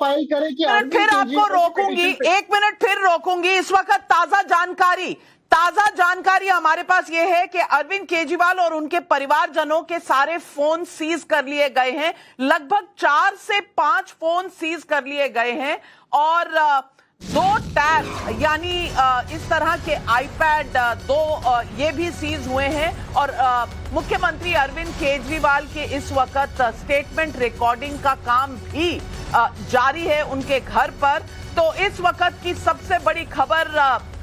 File करे कि minute फिर आपको रोकूंगी, 1 मिनट फिर रोकूंगी। इस वक्त ताजा जानकारी हमारे पास यह है कि अरविंद केजरीवाल और उनके परिवारजनों के सारे फोन सीज कर लिए गए हैं। लगभग 4 से 5 फोन सीज कर लिए गए हैं और 2 टैब यानी इस तरह के आईपैड 2 ये भी सीज हुए हैं। और मुख्यमंत्री अरविंद केजरीवाल के इस वक्त स्टेटमेंट रिकॉर्डिंग का काम भी जारी है उनके घर पर। तो इस वक्त की सबसे बड़ी खबर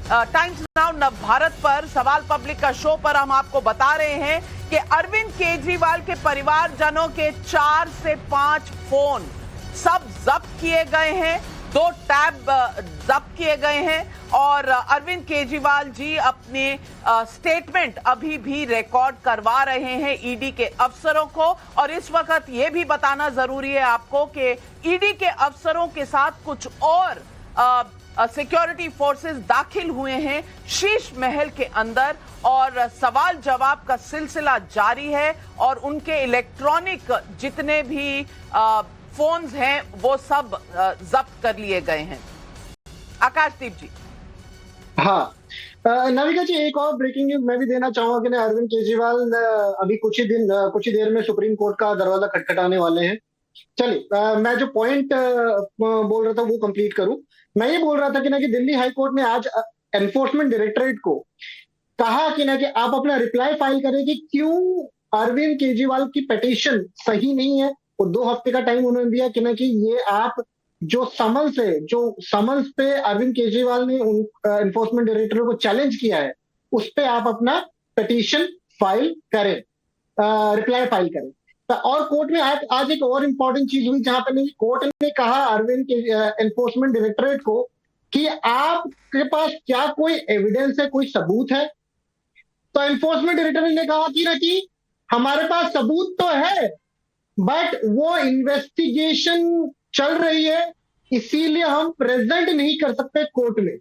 टाइम्स नाउ नवभारत पर सवाल पब्लिक का शो पर हम आपको बता रहे हैं कि अरविंद केजरीवाल के परिवारजनों के 4 से 5 फोन सब जब्त किए गए हैं, 2 टैब जब्त किए गए हैं और अरविंद केजरीवाल जी अपने स्टेटमेंट अभी भी रिकॉर्ड करवा रहे हैं ईडी के अफसरों को। और इस वक्त ये भी बताना जरूरी है आपको कि ईडी के अफसरों के साथ कुछ और सिक्योरिटी फोर्सेस दाखिल हुए हैं शीश महल के अंदर और सवाल जवाब का सिलसिला जारी है और उनके इलेक्ट्रॉनिक जितने भी फोन्स हैं वो सब जब्त कर लिए गए हैं। आकाशदीप जी। हाँ नाविका जी, एक और ब्रेकिंग न्यूज मैं भी देना चाहूंगा कि अरविंद केजरीवाल अभी कुछ ही देर में सुप्रीम कोर्ट का दरवाजा खटखटाने वाले हैं। चलिए मैं जो पॉइंट बोल रहा था वो कंप्लीट करूं। मैं ये बोल रहा था कि दिल्ली हाई कोर्ट ने आज एनफोर्समेंट डायरेक्टोरेट को कहा कि आप अपना रिप्लाई फाइल करें कि क्यों अरविंद केजरीवाल की पिटीशन सही नहीं है। वो 2 हफ्ते का टाइम उन्होंने दिया कि ये आप जो समन्स पे अरविंद केजरीवाल ने एनफोर्समेंट डायरेक्टोरेट को चैलेंज किया है उस पे आप अपना पिटीशन फाइल करें, रिप्लाई फाइल करें। और कोर्ट में आज एक और इम्पोर्टेंट चीज हुई जहां पे कोर्ट ने कहा अरविंद के एनफोर्समेंट डायरेक्टोरेट को कि आपके पास क्या कोई एविडेंस है, कोई सबूत है। तो एनफोर्समेंट डायरेक्टोरेट ने कहा कि हमारे पास सबूत तो है बट वो इन्वेस्टिगेशन चल रही है इसीलिए हम प्रेजेंट नहीं कर सकते कोर्ट में।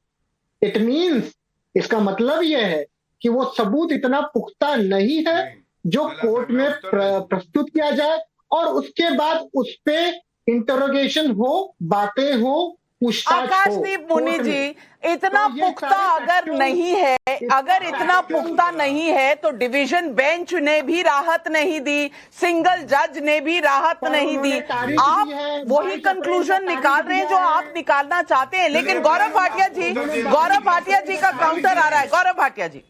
इट मींस इसका मतलब यह है कि वो सबूत इतना पुख्ता नहीं है जो कोर्ट में प्रस्तुत किया जाए और उसके बाद उस पे इंटरोगेशन हो, बातें हो, पूछताछ हो। आकाशदीप मुनि जी, इतना पुख्ता अगर इतना पुख्ता नहीं है तो डिवीजन बेंच ने भी राहत नहीं दी, सिंगल जज ने भी राहत नहीं दी। आप वही कंक्लूजन निकाल रहे हैं जो आप निकालना चाहते हैं। लेकिन गौरव भाटिया जी का काउंटर आ रहा है। गौरव भाटिया जी,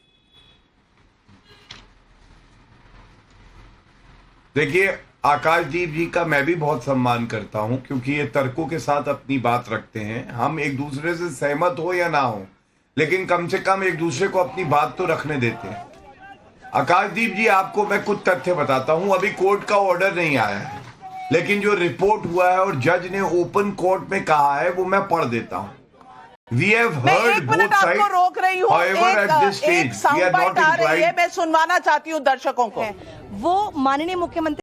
देखिए, आकाशदीप जी का मैं भी बहुत सम्मान करता हूं क्योंकि ये तर्कों के साथ अपनी बात रखते हैं। हम एक दूसरे से सहमत हो या ना हो लेकिन कम से कम एक दूसरे को अपनी बात तो रखने देते हैं। आकाशदीप जी, आपको मैं कुछ तथ्य बताता हूं। अभी कोर्ट का ऑर्डर नहीं आया है लेकिन जो रिपोर्ट हुआ है और जज ने ओपन कोर्ट में कहा है वो मैं पढ़ देता हूं। We have heard both sides. आपको रोक रही हूँ। However, at this stage, we are not in right. मैं सुनवाना चाहती हूँ दर्शकों को। वो माननीय मुख्यमंत्री